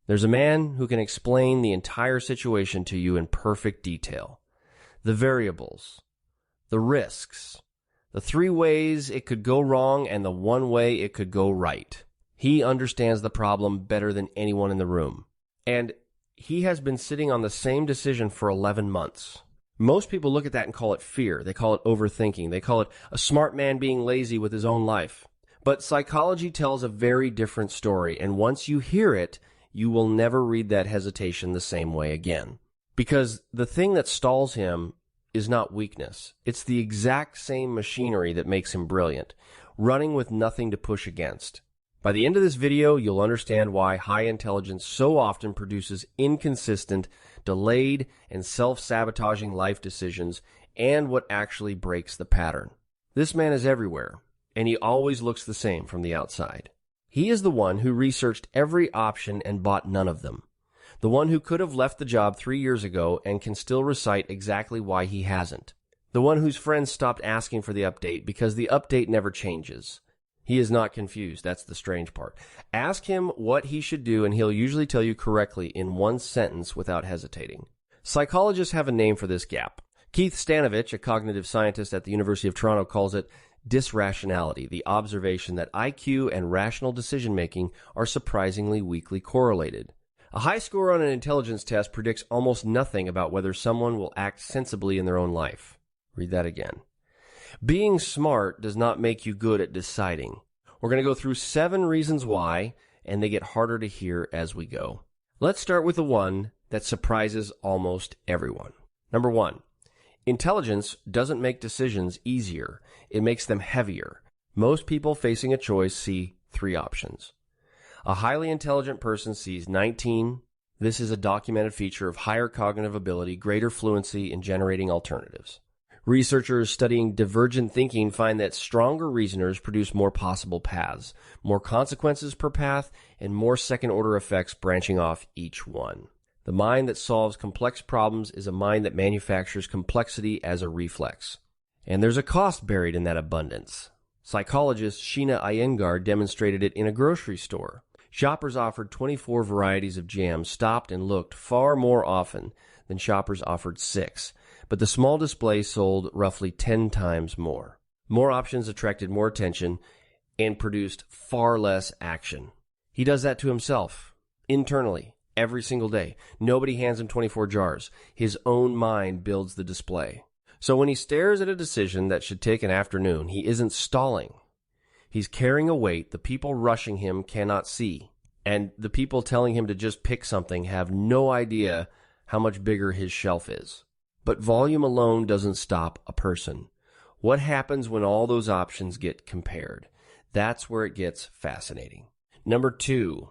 There's a man who can explain the entire situation to you in perfect detail. The variables, the risks, the 3 ways it could go wrong, and the 1 way it could go right. He understands the problem better than anyone in the room. And he has been sitting on the same decision for 11 months. Most people look at that and call it fear. They call it overthinking. They call it a smart man being lazy with his own life. But psychology tells a very different story, and once you hear it, you will never read that hesitation the same way again. Because the thing that stalls him is not weakness. It's the exact same machinery that makes him brilliant, running with nothing to push against. By the end of this video, you'll understand why high intelligence so often produces inconsistent, delayed, and self-sabotaging life decisions, and what actually breaks the pattern. This man is everywhere, and he always looks the same from the outside. He is the one who researched every option and bought none of them. The one who could have left the job 3 years ago and can still recite exactly why he hasn't. The one whose friends stopped asking for the update because the update never changes. He is not confused. That's the strange part. Ask him what he should do, and he'll usually tell you correctly in 1 sentence without hesitating. Psychologists have a name for this gap. Keith Stanovich, a cognitive scientist at the University of Toronto, calls it disrationality, the observation that IQ and rational decision-making are surprisingly weakly correlated. A high score on an intelligence test predicts almost nothing about whether someone will act sensibly in their own life. Read that again. Being smart does not make you good at deciding. We're going to go through 7 reasons why, and they get harder to hear as we go. Let's start with the one that surprises almost everyone. Number 1, intelligence doesn't make decisions easier. It makes them heavier. Most people facing a choice see 3 options. A highly intelligent person sees 19. This is a documented feature of higher cognitive ability, greater fluency in generating alternatives. Researchers studying divergent thinking find that stronger reasoners produce more possible paths, more consequences per path, and more second-order effects branching off each one. The mind that solves complex problems is a mind that manufactures complexity as a reflex. And there's a cost buried in that abundance. Psychologist Sheena Iyengar demonstrated it in a grocery store. Shoppers offered 24 varieties of jam, stopped and looked far more often than shoppers offered 6. But the small display sold roughly 10 times more. More options attracted more attention and produced far less action. He does that to himself, internally, every single day. Nobody hands him 24 jars. His own mind builds the display. So when he stares at a decision that should take an afternoon, he isn't stalling. He's carrying a weight the people rushing him cannot see. And the people telling him to just pick something have no idea how much bigger his shelf is. But volume alone doesn't stop a person. What happens when all those options get compared? That's where it gets fascinating. Number 2,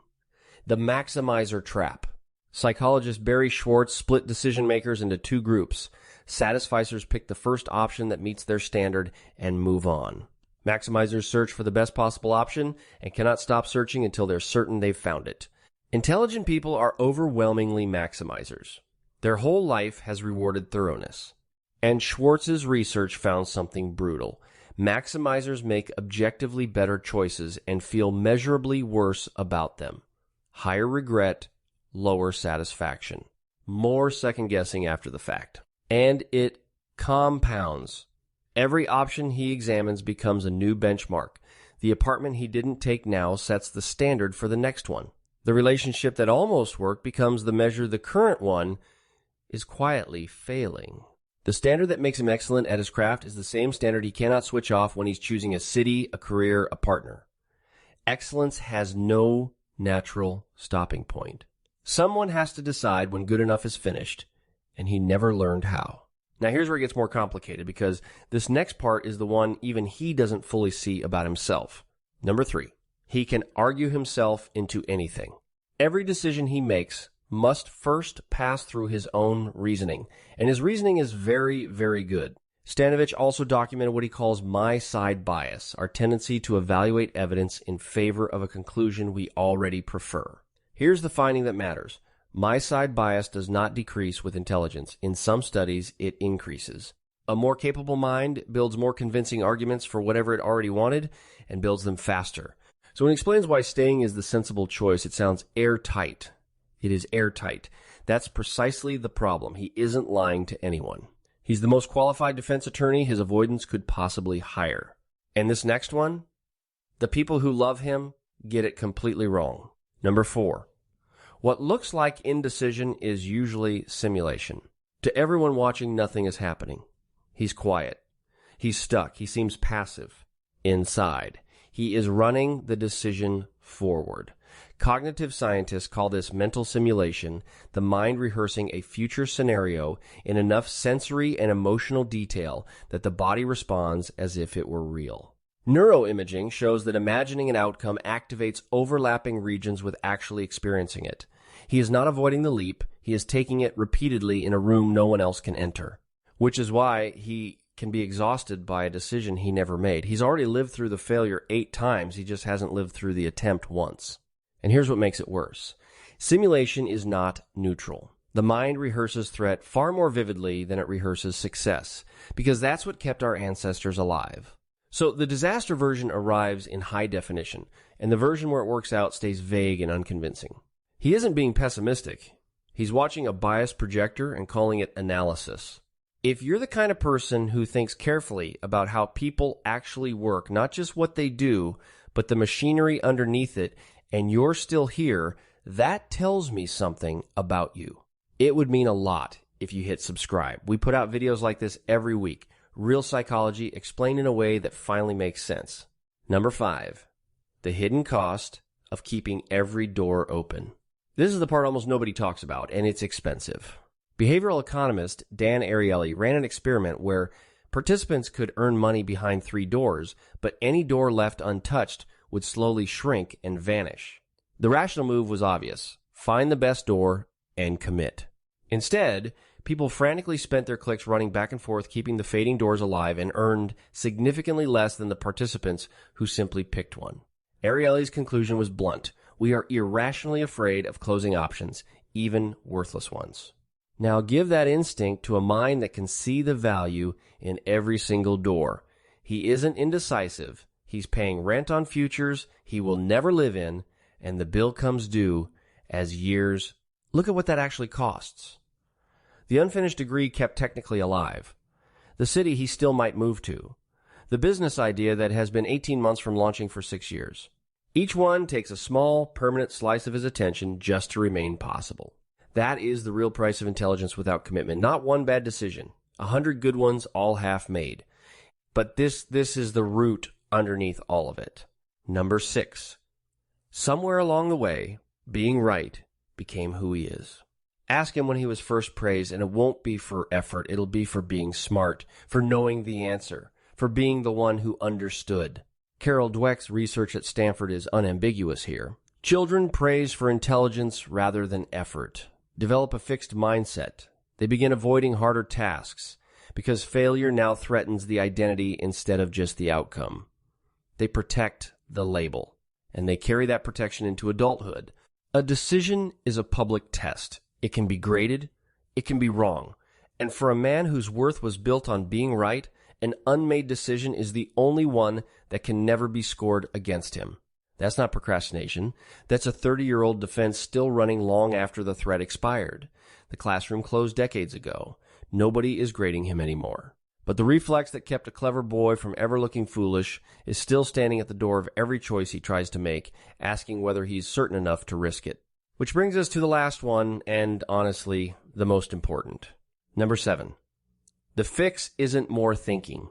the maximizer trap. Psychologist Barry Schwartz split decision makers into 2 groups. Satisficers pick the first option that meets their standard and move on. Maximizers search for the best possible option and cannot stop searching until they're certain they've found it. Intelligent people are overwhelmingly maximizers. Their whole life has rewarded thoroughness. And Schwartz's research found something brutal. Maximizers make objectively better choices and feel measurably worse about them. Higher regret, lower satisfaction. More second-guessing after the fact. And it compounds. Every option he examines becomes a new benchmark. The apartment he didn't take now sets the standard for the next one. The relationship that almost worked becomes the measure the current one is quietly failing. The standard that makes him excellent at his craft is the same standard he cannot switch off when he's choosing a city, a career, a partner. Excellence has no natural stopping point. Someone has to decide when good enough is finished, and he never learned how. Now here's where it gets more complicated, because this next part is the one even he doesn't fully see about himself. Number 3, he can argue himself into anything. Every decision he makes must first pass through his own reasoning, and his reasoning is very, very good. Stanovich also documented what he calls myside bias, our tendency to evaluate evidence in favor of a conclusion we already prefer. Here's the finding that matters. Myside bias does not decrease with intelligence. In some studies, it increases. A more capable mind builds more convincing arguments for whatever it already wanted and builds them faster. So when he explains why staying is the sensible choice, it sounds airtight. It is airtight. That's precisely the problem. He isn't lying to anyone. He's the most qualified defense attorney his avoidance could possibly hire. And this next one, the people who love him get it completely wrong. Number 4, what looks like indecision is usually simulation. To everyone watching, nothing is happening. He's quiet. He's stuck. He seems passive. Inside, he is running the decision forward. Cognitive scientists call this mental simulation, the mind rehearsing a future scenario in enough sensory and emotional detail that the body responds as if it were real. Neuroimaging shows that imagining an outcome activates overlapping regions with actually experiencing it. He is not avoiding the leap, he is taking it repeatedly in a room no one else can enter, which is why he can be exhausted by a decision he never made. He's already lived through the failure 8 times, he just hasn't lived through the attempt once. And here's what makes it worse. Simulation is not neutral. The mind rehearses threat far more vividly than it rehearses success, because that's what kept our ancestors alive. So the disaster version arrives in high definition, and the version where it works out stays vague and unconvincing. He isn't being pessimistic. He's watching a biased projector and calling it analysis. If you're the kind of person who thinks carefully about how people actually work, not just what they do, but the machinery underneath it, and you're still here, that tells me something about you. It would mean a lot if you hit subscribe. We put out videos like this every week. Real psychology explained in a way that finally makes sense. Number 5, the hidden cost of keeping every door open. This is the part almost nobody talks about, and it's expensive. Behavioral economist Dan Ariely ran an experiment where participants could earn money behind 3 doors, but any door left untouched would slowly shrink and vanish. The rational move was obvious. Find the best door and commit. Instead, people frantically spent their clicks running back and forth, keeping the fading doors alive, and earned significantly less than the participants who simply picked one. Ariely's conclusion was blunt. We are irrationally afraid of closing options, even worthless ones. Now give that instinct to a mind that can see the value in every single door. He isn't indecisive. He's paying rent on futures he will never live in, and the bill comes due as years. Look at what that actually costs. The unfinished degree kept technically alive. The city he still might move to. The business idea that has been 18 months from launching for 6 years. Each one takes a small, permanent slice of his attention just to remain possible. That is the real price of intelligence without commitment. Not one bad decision. 100 good ones, all half made. But this is the root underneath all of it. Number 6. Somewhere along the way, being right became who he is. Ask him when he was first praised, and it won't be for effort. It'll be for being smart, for knowing the answer, for being the one who understood. Carol Dweck's research at Stanford is unambiguous here. Children praise for intelligence rather than effort. Develop a fixed mindset. They begin avoiding harder tasks because failure now threatens the identity instead of just the outcome. They protect the label, and they carry that protection into adulthood. A decision is a public test. It can be graded, it can be wrong. And for a man whose worth was built on being right, an unmade decision is the only one that can never be scored against him. That's not procrastination. That's a 30-year-old defense still running long after the threat expired. The classroom closed decades ago. Nobody is grading him anymore. But the reflex that kept a clever boy from ever looking foolish is still standing at the door of every choice he tries to make, asking whether he's certain enough to risk it. Which brings us to the last one, and honestly, the most important. Number 7. The fix isn't more thinking.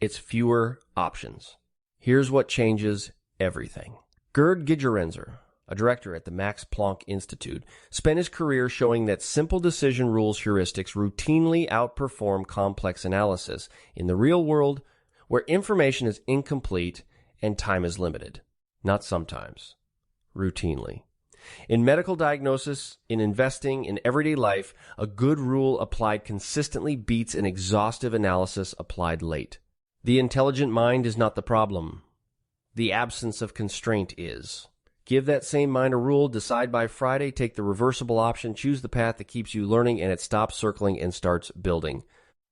It's fewer options. Here's what changes everything. Gerd Gigerenzer, a director at the Max Planck Institute, spent his career showing that simple decision rules heuristics routinely outperform complex analysis in the real world where information is incomplete and time is limited. Not sometimes. Routinely. In medical diagnosis, in investing, in everyday life, a good rule applied consistently beats an exhaustive analysis applied late. The intelligent mind is not the problem. The absence of constraint is. Give that same mind a rule, decide by Friday, take the reversible option, choose the path that keeps you learning, and it stops circling and starts building.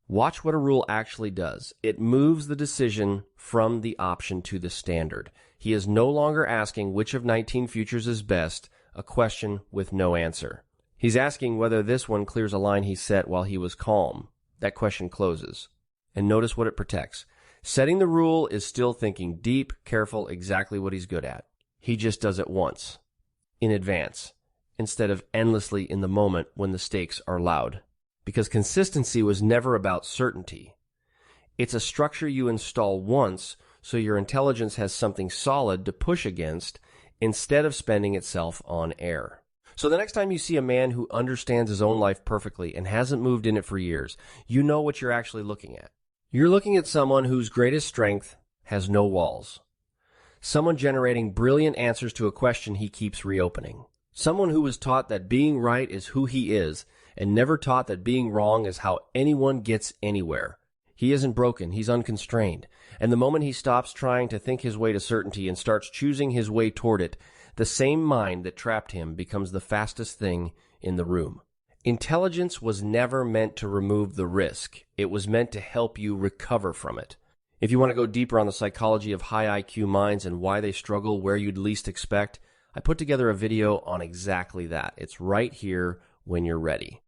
Watch what a rule actually does. It moves the decision from the option to the standard. He is no longer asking which of 19 futures is best, a question with no answer. He's asking whether this one clears a line he set while he was calm. That question closes. And notice what it protects. Setting the rule is still thinking deep, careful, exactly what he's good at. He just does it once, in advance, instead of endlessly in the moment when the stakes are loud. Because consistency was never about certainty. It's a structure you install once so your intelligence has something solid to push against instead of spending itself on air. So the next time you see a man who understands his own life perfectly and hasn't moved in it for years, you know what you're actually looking at. You're looking at someone whose greatest strength has no walls. Someone generating brilliant answers to a question he keeps reopening. Someone who was taught that being right is who he is and never taught that being wrong is how anyone gets anywhere. He isn't broken, he's unconstrained. And the moment he stops trying to think his way to certainty and starts choosing his way toward it, the same mind that trapped him becomes the fastest thing in the room. Intelligence was never meant to remove the risk. It was meant to help you recover from it. If you want to go deeper on the psychology of high IQ minds and why they struggle where you'd least expect, I put together a video on exactly that. It's right here when you're ready.